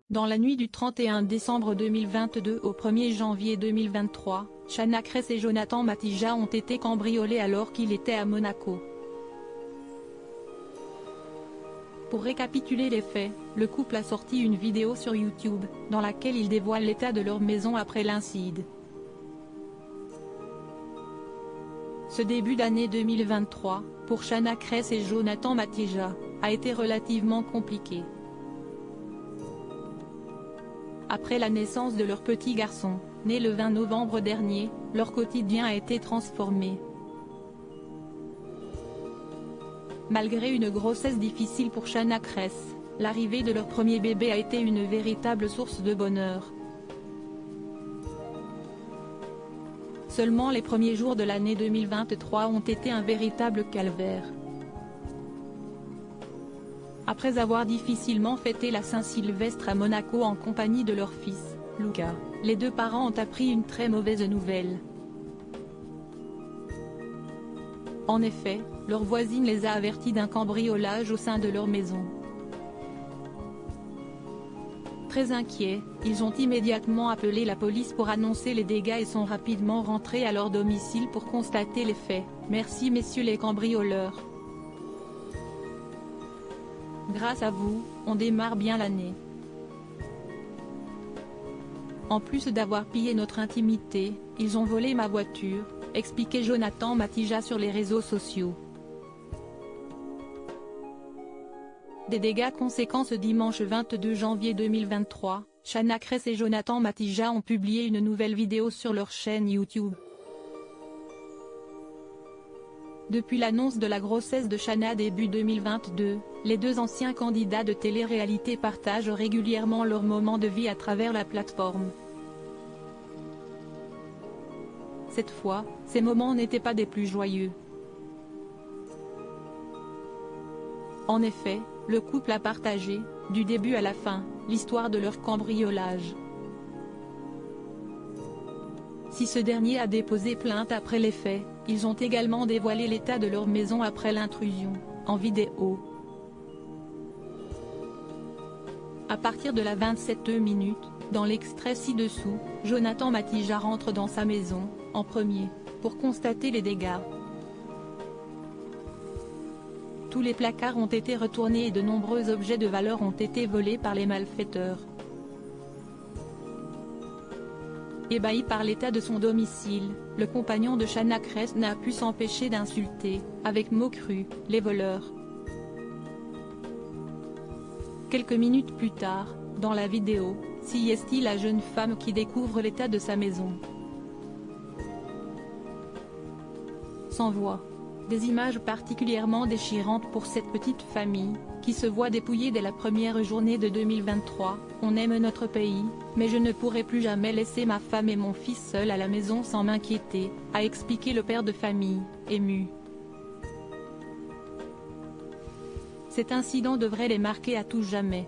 Dans la nuit du 31 décembre 2022 au 1er janvier 2023, Shanna Kress et Jonathan Matija ont été cambriolés alors qu'il était à Monaco. Pour récapituler les faits, le couple a sorti une vidéo sur YouTube, dans laquelle il dévoile l'état de leur maison après l'incident. Ce début d'année 2023, pour Shanna Kress et Jonathan Matija, a été relativement compliqué. Après la naissance de leur petit garçon, né le 20 novembre dernier, leur quotidien a été transformé. Malgré une grossesse difficile pour Shanna Kress, l'arrivée de leur premier bébé a été une véritable source de bonheur. Seulement les premiers jours de l'année 2023 ont été un véritable calvaire. Après avoir difficilement fêté la Saint-Sylvestre à Monaco en compagnie de leur fils, Luca, les deux parents ont appris une très mauvaise nouvelle. En effet, leur voisine les a avertis d'un cambriolage au sein de leur maison. Très inquiets, ils ont immédiatement appelé la police pour annoncer les dégâts et sont rapidement rentrés à leur domicile pour constater les faits. Merci messieurs les cambrioleurs. Grâce à vous, on démarre bien l'année. En plus d'avoir pillé notre intimité, ils ont volé ma voiture, expliquait Jonathan Matija sur les réseaux sociaux. Des dégâts conséquents ce dimanche 22 janvier 2023, Shanna Kress et Jonathan Matija ont publié une nouvelle vidéo sur leur chaîne YouTube. Depuis l'annonce de la grossesse de Shanna début 2022, les deux anciens candidats de télé-réalité partagent régulièrement leurs moments de vie à travers la plateforme. Cette fois, ces moments n'étaient pas des plus joyeux. En effet, le couple a partagé, du début à la fin, l'histoire de leur cambriolage. Si ce dernier a déposé plainte après les faits, ils ont également dévoilé l'état de leur maison après l'intrusion, en vidéo. À partir de la 27 minutes, dans l'extrait ci-dessous, Jonathan Matija rentre dans sa maison, en premier, pour constater les dégâts. Tous les placards ont été retournés et de nombreux objets de valeur ont été volés par les malfaiteurs. Ébahi par l'état de son domicile, le compagnon de Shanna Kress n'a pu s'empêcher d'insulter, avec mots crus, les voleurs. Quelques minutes plus tard, dans la vidéo, s'y est la jeune femme qui découvre l'état de sa maison. Sans voix. Des images particulièrement déchirantes pour cette petite famille, qui se voit dépouillée dès la première journée de 2023, on aime notre pays, mais je ne pourrai plus jamais laisser ma femme et mon fils seuls à la maison sans m'inquiéter, a expliqué le père de famille, ému. Cet incident devrait les marquer à tout jamais.